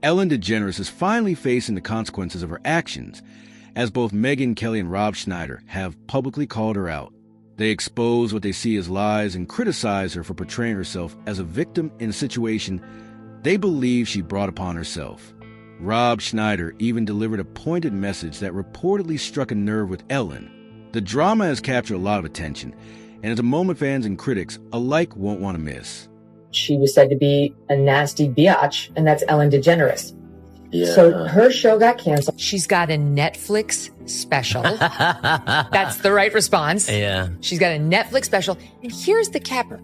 Ellen DeGeneres is finally facing the consequences of her actions, as both Megyn Kelly and Rob Schneider have publicly called her out. They expose what they see as lies and criticize her for portraying herself as a victim in a situation they believe she brought upon herself. Rob Schneider even delivered a pointed message that reportedly struck a nerve with Ellen. The drama has captured a lot of attention, and it's a moment fans and critics alike won't want to miss. She was said to be a nasty biatch, and that's Ellen DeGeneres. Yeah. So her show got canceled. She's got a Netflix special. That's the right response. Yeah. She's got a Netflix special. And here's the capper.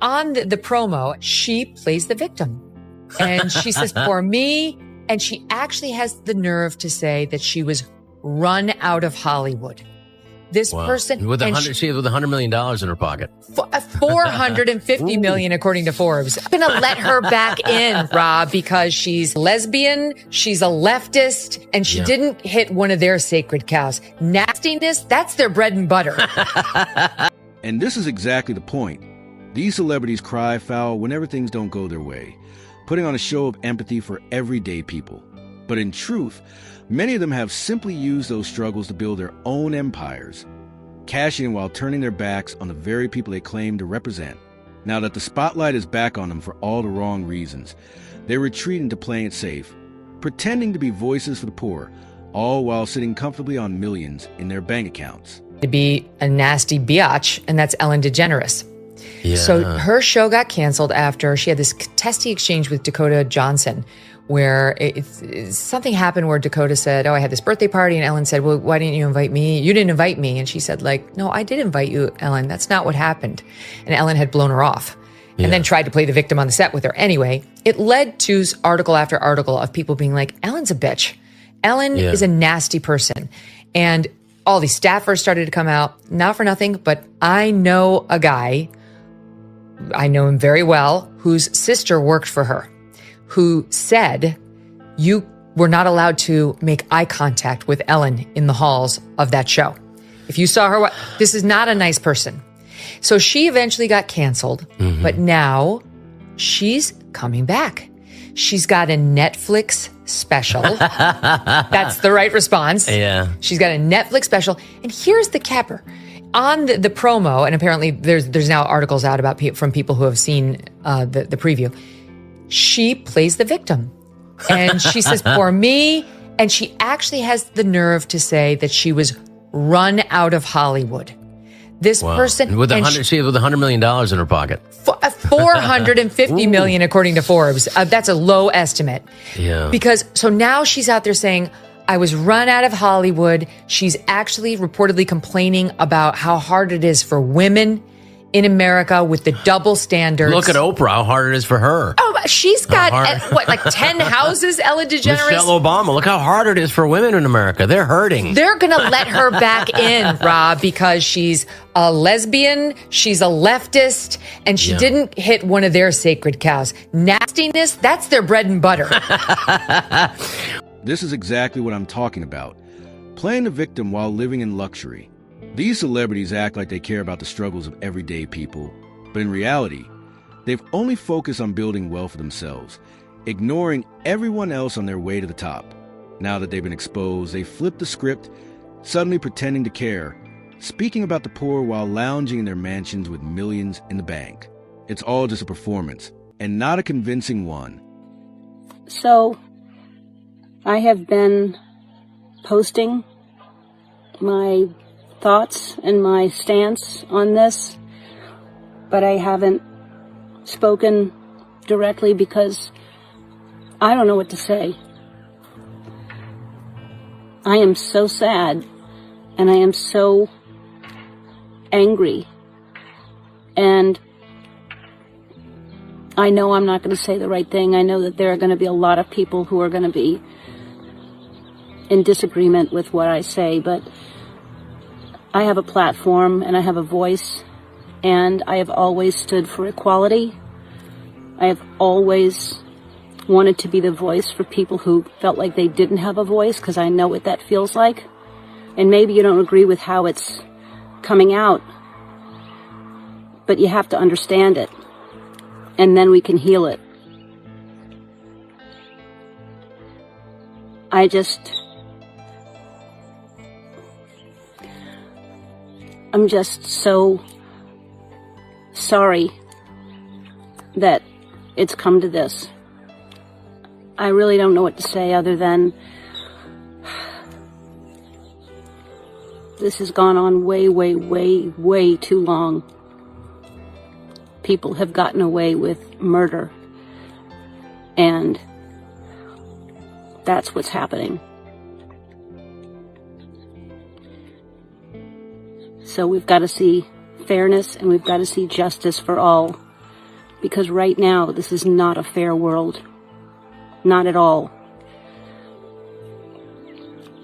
On the promo, she plays the victim. And she says, "For me," and she actually has the nerve to say that she was run out of Hollywood. This person with she was with $100 million in her pocket. $450 million, according to Forbes. I'm gonna let her back in, Rob, because she's lesbian, she's a leftist, and she didn't hit one of their sacred cows. Nastiness, that's their bread and butter. And this is exactly the point. These celebrities cry foul whenever things don't go their way, putting on a show of empathy for everyday people. But in truth, many of them have simply used those struggles to build their own empires, cashing in while turning their backs on the very people they claim to represent. Now that the spotlight is back on them for all the wrong reasons, they retreat into playing it safe, pretending to be voices for the poor, all while sitting comfortably on millions in their bank accounts. To be a nasty biatch, and that's Ellen DeGeneres. Yeah. So her show got canceled after she had this testy exchange with Dakota Johnson, where something happened where Dakota said, "Oh, I had this birthday party," and Ellen said, "Well, why didn't you invite me? You didn't invite me." And she said, "No, I did invite you, Ellen. That's not what happened." And Ellen had blown her off and then tried to play the victim on the set with her. Anyway, it led to article after article of people being like, "Ellen's a bitch. Ellen is a nasty person." And all these staffers started to come out, not for nothing, but I know a guy, I know him very well, whose sister worked for her, who said, "You were not allowed to make eye contact with Ellen in the halls of that show. If you saw her, this is not a nice person." So she eventually got canceled, but now she's coming back. She's got a Netflix special. That's the right response. Yeah. She's got a Netflix special. And here's the capper. On the promo, and apparently there's now articles out about from people who have seen the preview, she plays the victim. And she says, "For me," and she actually has the nerve to say that she was run out of Hollywood. This person she was with $100 million in her pocket. $450 million, according to Forbes. That's a low estimate. Yeah. Because so now she's out there saying, "I was run out of Hollywood." She's actually reportedly complaining about how hard it is for women in America with the double standards. Look at Oprah, how hard it is for her. Oh, she's got, 10 houses, Ellen DeGeneres? Michelle Obama, look how hard it is for women in America. They're hurting. They're going to let her back in, Rob, because she's a lesbian, she's a leftist, and she didn't hit one of their sacred cows. Nastiness, that's their bread and butter. This is exactly what I'm talking about. Playing the victim while living in luxury. These celebrities act like they care about the struggles of everyday people, but in reality, they've only focused on building wealth for themselves, ignoring everyone else on their way to the top. Now that they've been exposed, they flip the script, suddenly pretending to care, speaking about the poor while lounging in their mansions with millions in the bank. It's all just a performance, and not a convincing one. So, I have been posting my thoughts and my stance on this, but I haven't spoken directly because I don't know what to say. I am so sad and I am so angry, and I know I'm not going to say the right thing. I know that there are going to be a lot of people who are going to be in disagreement with what I say, but I have a platform and I have a voice, and I have always stood for equality. I have always wanted to be the voice for people who felt like they didn't have a voice, because I know what that feels like. And maybe you don't agree with how it's coming out, but you have to understand it, and then we can heal it. I'm just so sorry that it's come to this. I really don't know what to say other than this has gone on way, way, way, way too long. People have gotten away with murder, and that's what's happening. So we've got to see fairness, and we've got to see justice for all, because right now this is not a fair world. Not at all.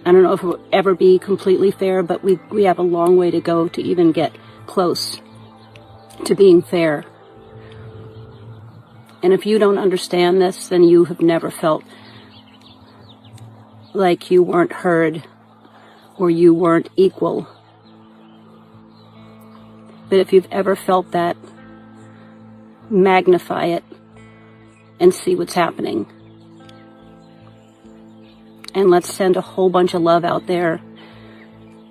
I don't know if it will ever be completely fair, but we have a long way to go to even get close to being fair. And if you don't understand this, then you have never felt like you weren't heard or you weren't equal. But if you've ever felt that, magnify it and see what's happening. And let's send a whole bunch of love out there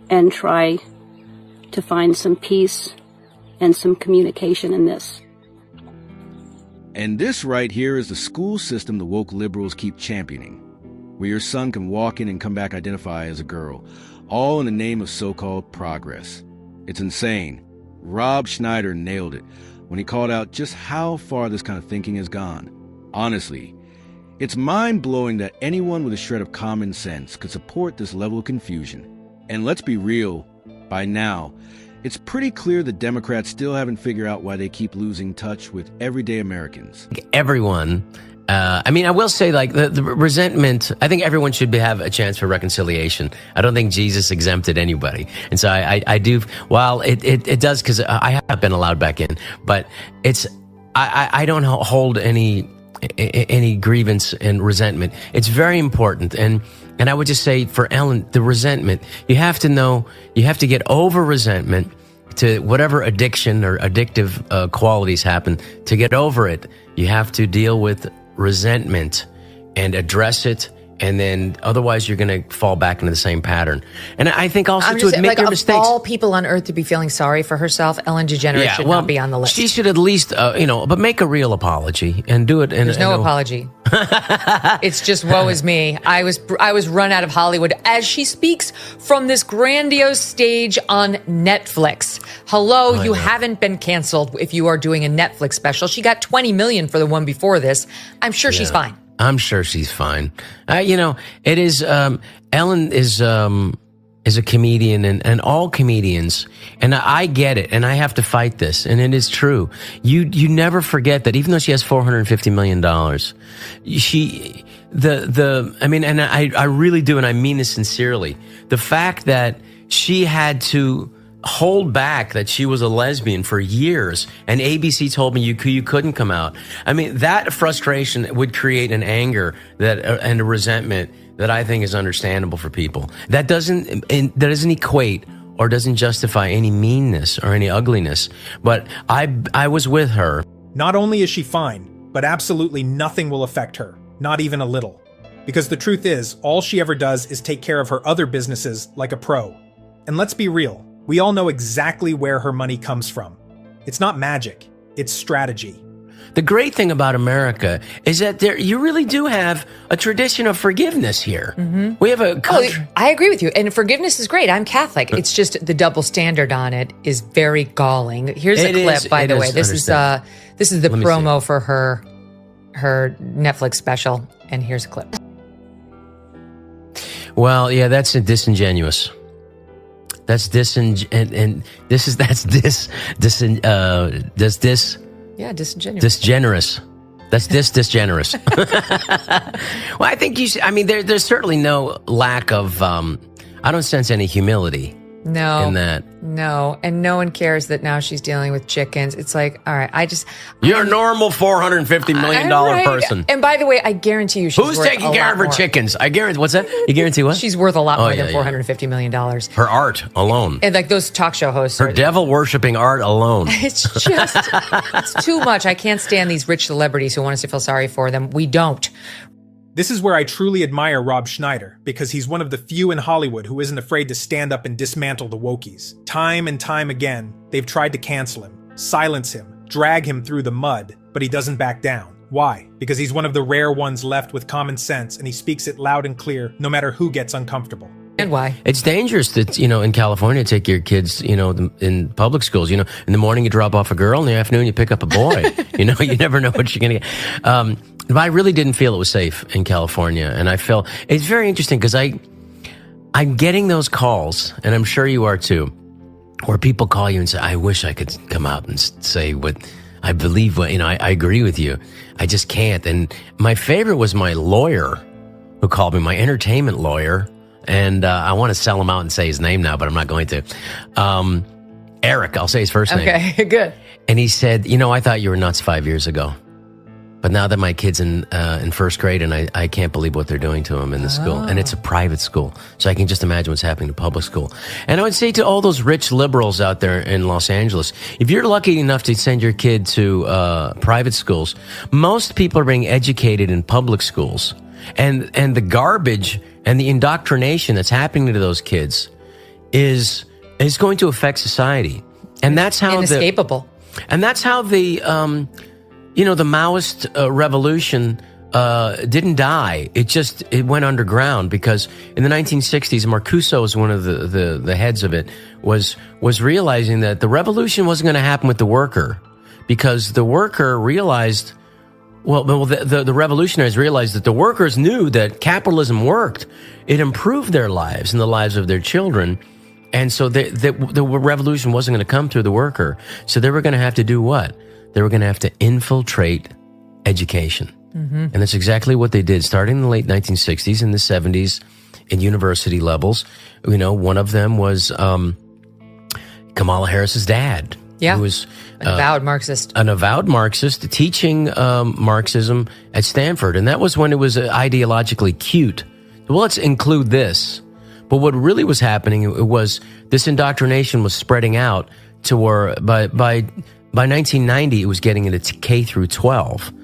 and try to find some peace and some communication in this. And this right here is the school system the woke liberals keep championing, where your son can walk in and come back identify as a girl, all in the name of so-called progress. It's insane. Rob Schneider nailed it when he called out just how far this kind of thinking has gone. Honestly, it's mind-blowing that anyone with a shred of common sense could support this level of confusion. And let's be real, by now, it's pretty clear the Democrats still haven't figured out why they keep losing touch with everyday Americans. Everyone. I will say, like, the resentment, I think everyone should have a chance for reconciliation. I don't think Jesus exempted anybody. And so I do, while it does, because I have been allowed back in, but I don't hold any grievance and resentment. It's very important. And I would just say for Ellen, the resentment, you have to get over resentment to whatever addiction or addictive qualities happen. To get over it, you have to deal with resentment and address it. And then otherwise you're going to fall back into the same pattern. And I think also to admit your mistakes. Of all people on earth to be feeling sorry for herself, Ellen DeGeneres should not be on the list. She should at least, but make a real apology and do it. There's no apology. It's just woe is me. I was run out of Hollywood as she speaks from this grandiose stage on Netflix. Hello, you haven't been canceled if you are doing a Netflix special. She got $20 million for the one before this. I'm sure she's fine. I'm sure she's fine. It is, Ellen is a comedian and all comedians, and I get it, and I have to fight this, and it is true. You never forget that even though she has $450 million, I really do, and I mean this sincerely. The fact that she had to hold back that she was a lesbian for years, and ABC told me you couldn't come out. I mean, that frustration would create an anger and a resentment that I think is understandable for people. That doesn't equate or doesn't justify any meanness or any ugliness. But I was with her. Not only is she fine, but absolutely nothing will affect her, not even a little. Because the truth is, all she ever does is take care of her other businesses like a pro. And let's be real. We all know exactly where her money comes from. It's not magic, it's strategy. The great thing about America is that you really do have a tradition of forgiveness here. Mm-hmm. We have a country. I agree with you. And forgiveness is great. I'm Catholic. It's just the double standard on it is very galling. Here's a clip, by the way. This is the promo for her Netflix special. And here's a clip. Well, yeah, that's disingenuous. That's disingenuous. Yeah, disingenuous. Disgenerous. That's disgenerous. Well, I think there's certainly no lack of, I don't sense any humility. No. In that. No. And no one cares that now she's dealing with chickens. It's like, all right, You're a normal $450 million person. And by the way, I guarantee you she's Who's worth taking care of her more. Chickens? I guarantee, what's that? You guarantee what? She's worth a lot more than $450 million. Her art alone. And like those talk show hosts. Her devil-worshipping art alone. It's just, it's too much. I can't stand these rich celebrities who want us to feel sorry for them. We don't. This is where I truly admire Rob Schneider, because he's one of the few in Hollywood who isn't afraid to stand up and dismantle the wokies. Time and time again, they've tried to cancel him, silence him, drag him through the mud, but he doesn't back down. Why? Because he's one of the rare ones left with common sense, and he speaks it loud and clear, no matter who gets uncomfortable. And why? It's dangerous that, in California, take your kids, in public schools. In the morning you drop off a girl, in the afternoon you pick up a boy. You never know what you're going to get. But I really didn't feel it was safe in California. And I felt, it's very interesting because I'm getting those calls, and I'm sure you are too, where people call you and say, I wish I could come out and say what I believe, I agree with you. I just can't. And my favorite was my lawyer who called me, my entertainment lawyer. And I want to sell him out and say his name now, but I'm not going to. Eric, I'll say his first name. Okay, good. And he said, I thought you were nuts 5 years ago. But now that my kid's in first grade, and I can't believe what they're doing to him in the school. And it's a private school. So I can just imagine what's happening to public school. And I would say to all those rich liberals out there in Los Angeles, if you're lucky enough to send your kid to private schools, most people are being educated in public schools. And the garbage and the indoctrination that's happening to those kids is going to affect society. And that's how inescapable. And that's how the Maoist revolution didn't die. It went underground because in the 1960s, Marcuse was one of the heads of it, was realizing that the revolution wasn't going to happen with the worker, because the worker realized. Well, the revolutionaries realized that the workers knew that capitalism worked. It improved their lives and the lives of their children. And so the revolution wasn't going to come through the worker. So they were going to have to do what? They were going to have to infiltrate education. Mm-hmm. And that's exactly what they did, starting in the late 1960s and the 70s in university levels. One of them was Kamala Harris's dad. Yeah, who was an avowed Marxist. An avowed Marxist teaching Marxism at Stanford. And that was when it was ideologically cute. Well, let's include this. But what really was happening, it was this indoctrination was spreading out to where by 1990, it was getting into K through 12.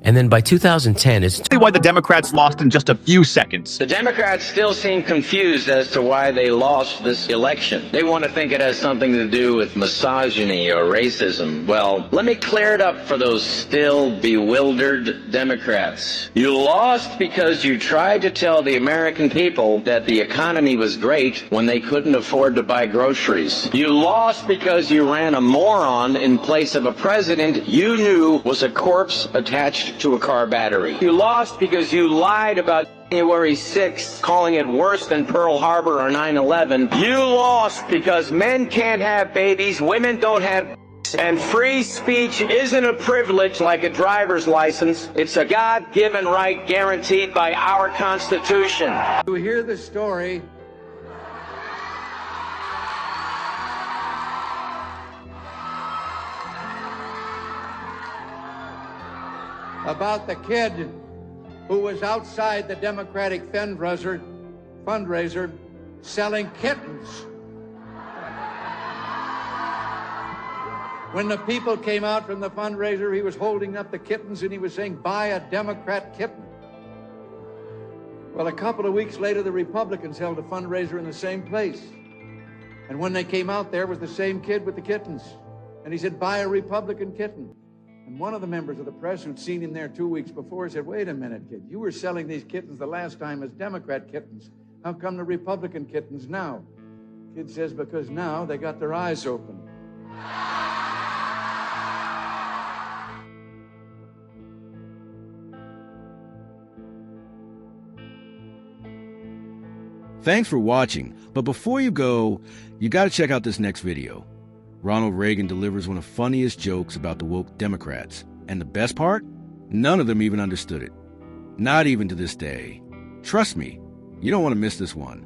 And then by 2010, it's why the Democrats lost in just a few seconds. The Democrats still seem confused as to why they lost this election. They want to think it has something to do with misogyny or racism. Well, let me clear it up for those still bewildered Democrats. You lost because you tried to tell the American people that the economy was great when they couldn't afford to buy groceries. You lost because you ran a moron in place of a president you knew was a corpse attached to a car battery. You lost because you lied about January 6th, calling it worse than Pearl Harbor or 9/11. You lost because men can't have babies, women don't have, and free speech isn't a privilege like a driver's license. It's a God-given right guaranteed by our Constitution. You hear the story about the kid who was outside the Democratic fundraiser selling kittens. When the people came out from the fundraiser, he was holding up the kittens and he was saying, "Buy a Democrat kitten." Well, a couple of weeks later, the Republicans held a fundraiser in the same place. And when they came out, there was the same kid with the kittens. And he said, "Buy a Republican kitten." And one of the members of the press who'd seen him there 2 weeks before said, "Wait a minute, kid. You were selling these kittens the last time as Democrat kittens. How come the Republican kittens now?" Kid says, "Because now they got their eyes open." Thanks for watching, but before you go, you gotta check out this next video. Ronald Reagan delivers one of the funniest jokes about the woke Democrats. And the best part? None of them even understood it. Not even to this day. Trust me, you don't want to miss this one.